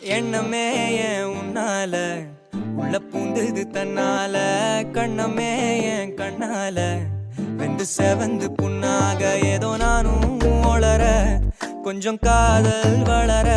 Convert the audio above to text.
எண்ணமே ஏன் உன்னால உள்ள பூந்தது தன்னால கண்ணமே ஏன் கண்ணால வெந்து செவந்து புண்ணாக ஏதோ நானும் ஒளர கொஞ்சம் காதல் வளர